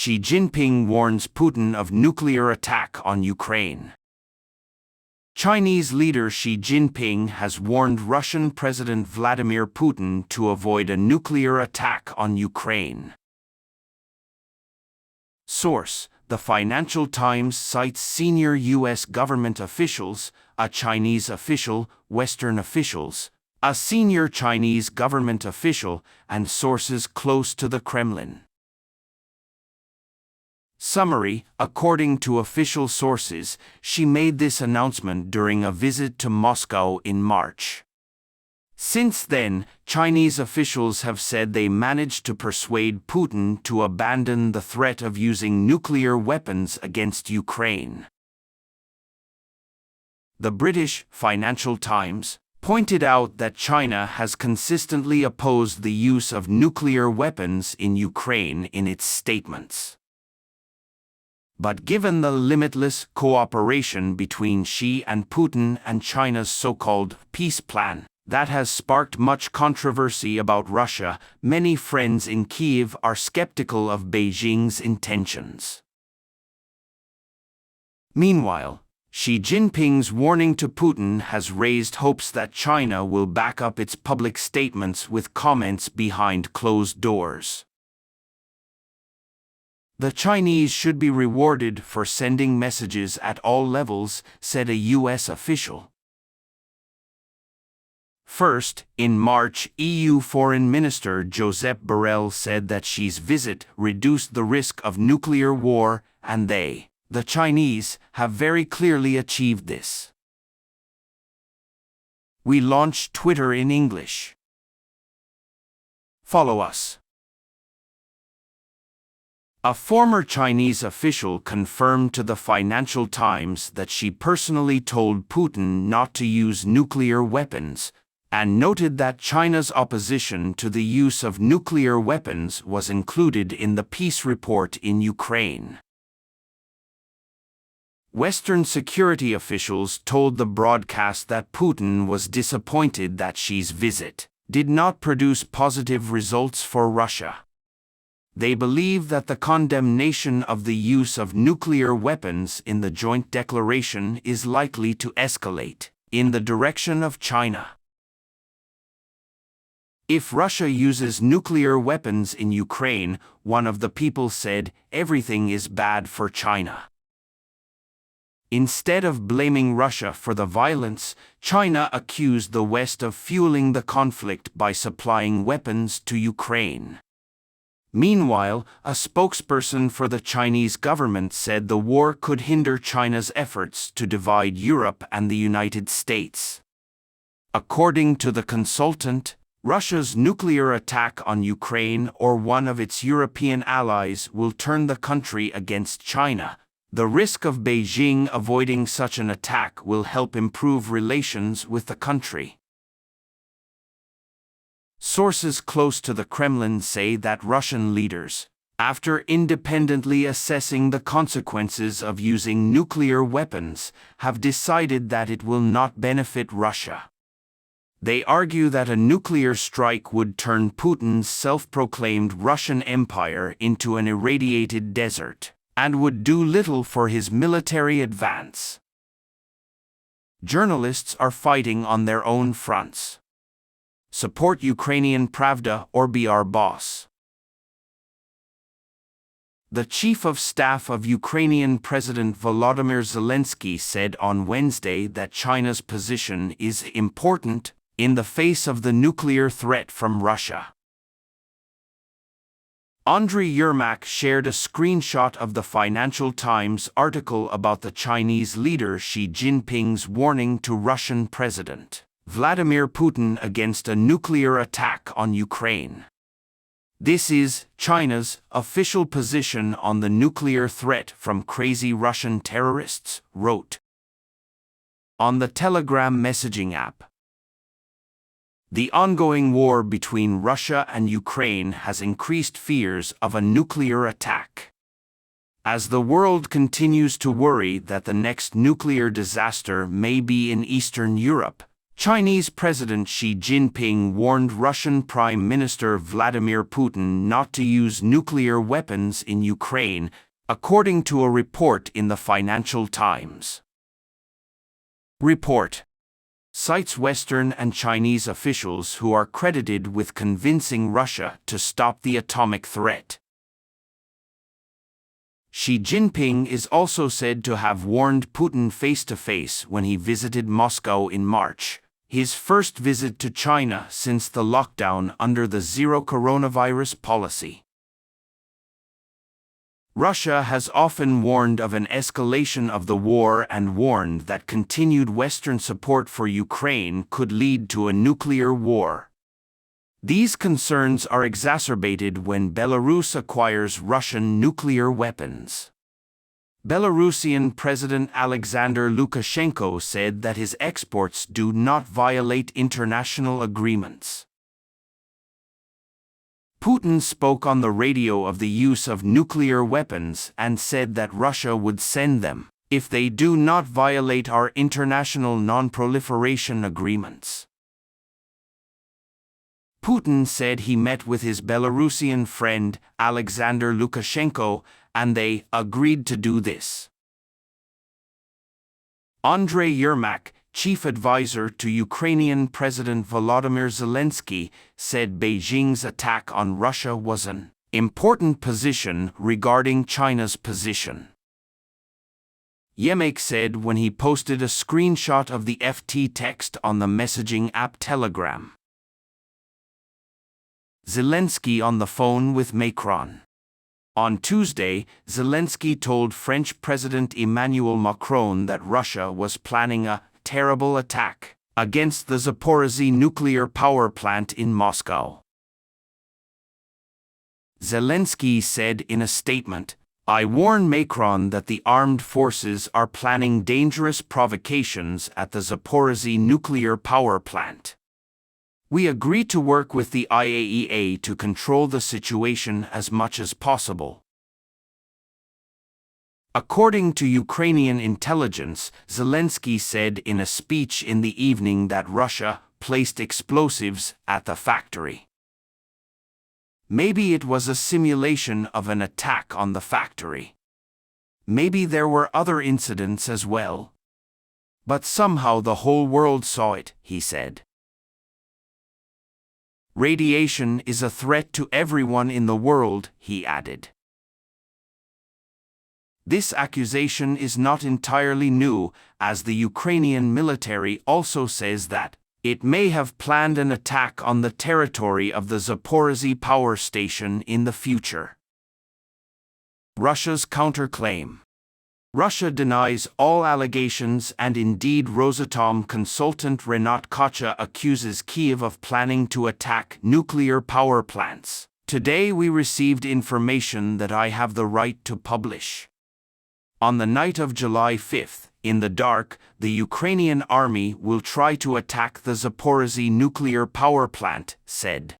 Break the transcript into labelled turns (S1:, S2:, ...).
S1: Xi Jinping warns Putin of nuclear attack on Ukraine. Chinese leader Xi Jinping has warned Russian President Vladimir Putin to avoid a nuclear attack on Ukraine. Source: The Financial Times cites senior U.S. government officials, a Chinese official, Western officials, a senior Chinese government official, and sources close to the Kremlin. Summary: according to official sources, she made this announcement during a visit to Moscow in March. Since then, Chinese officials have said they managed to persuade Putin to abandon the threat of using nuclear weapons against Ukraine. The British Financial Times pointed out that China has consistently opposed the use of nuclear weapons in Ukraine in its statements. But given the limitless cooperation between Xi and Putin and China's so-called peace plan, that has sparked much controversy about Russia, many friends in Kyiv are skeptical of Beijing's intentions. Meanwhile, Xi Jinping's warning to Putin has raised hopes that China will back up its public statements with comments behind closed doors. The Chinese should be rewarded for sending messages at all levels, said a U.S. official. First, in March, EU Foreign Minister Josep Borrell said that Xi's visit reduced the risk of nuclear war, and they, the Chinese, have very clearly achieved this. We launched Twitter in English. Follow us. A former Chinese official confirmed to the Financial Times that she personally told Putin not to use nuclear weapons, and noted that China's opposition to the use of nuclear weapons was included in the peace report in Ukraine. Western security officials told the broadcast that Putin was disappointed that Xi's visit did not produce positive results for Russia. They believe that the condemnation of the use of nuclear weapons in the joint declaration is likely to escalate in the direction of China. If Russia uses nuclear weapons in Ukraine, one of the people said, everything is bad for China. Instead of blaming Russia for the violence, China accused the West of fueling the conflict by supplying weapons to Ukraine. Meanwhile, a spokesperson for the Chinese government said the war could hinder China's efforts to divide Europe and the United States. According to the consultant, Russia's nuclear attack on Ukraine or one of its European allies will turn the country against China. The risk of Beijing avoiding such an attack will help improve relations with the country. Sources close to the Kremlin say that Russian leaders, after independently assessing the consequences of using nuclear weapons, have decided that it will not benefit Russia. They argue that a nuclear strike would turn Putin's self-proclaimed Russian Empire into an irradiated desert, and would do little for his military advance. Journalists are fighting on their own fronts. Support Ukrainian Pravda or be our boss. The Chief of Staff of Ukrainian President Volodymyr Zelensky said on Wednesday that China's position is important in the face of the nuclear threat from Russia. Andriy Yermak shared a screenshot of the Financial Times article about the Chinese leader Xi Jinping's warning to Russian President Vladimir Putin against a nuclear attack on Ukraine. This is China's official position on the nuclear threat from crazy Russian terrorists, wrote on the Telegram messaging app. The ongoing war between Russia and Ukraine has increased fears of a nuclear attack. As the world continues to worry that the next nuclear disaster may be in Eastern Europe, Chinese President Xi Jinping warned Russian Prime Minister Vladimir Putin not to use nuclear weapons in Ukraine, according to a report in the Financial Times. Report cites Western and Chinese officials who are credited with convincing Russia to stop the atomic threat. Xi Jinping is also said to have warned Putin face-to-face when he visited Moscow in March, his first visit to China since the lockdown under the zero-coronavirus policy. Russia has often warned of an escalation of the war and warned that continued Western support for Ukraine could lead to a nuclear war. These concerns are exacerbated when Belarus acquires Russian nuclear weapons. Belarusian President Alexander Lukashenko said that his exports do not violate international agreements. Putin spoke on the radio of the use of nuclear weapons and said that Russia would send them if they do not violate our international non-proliferation agreements. Putin said he met with his Belarusian friend Alexander Lukashenko and they agreed to do this. Andrei Yermak, chief advisor to Ukrainian President Volodymyr Zelensky, said Beijing's attack on Russia was an important position regarding China's position. Yermak said when he posted a screenshot of the FT text on the messaging app Telegram. Zelensky on the phone with Macron. On Tuesday, Zelensky told French President Emmanuel Macron that Russia was planning a terrible attack against the Zaporizhzhia nuclear power plant in Moscow. Zelensky said in a statement, "I warn Macron that the armed forces are planning dangerous provocations at the Zaporizhzhia nuclear power plant. We agree to work with the IAEA to control the situation as much as possible." According to Ukrainian intelligence, Zelensky said in a speech in the evening that Russia placed explosives at the factory. Maybe it was a simulation of an attack on the factory. Maybe there were other incidents as well. But somehow the whole world saw it, he said. Radiation is a threat to everyone in the world, he added. This accusation is not entirely new, as the Ukrainian military also says that it may have planned an attack on the territory of the Zaporizhzhia power station in the future. Russia's counterclaim. Russia denies all allegations and indeed Rosatom consultant Renat Kocha accuses Kyiv of planning to attack nuclear power plants. Today we received information that I have the right to publish. On the night of July 5, in the dark, the Ukrainian army will try to attack the Zaporizhzhia nuclear power plant, said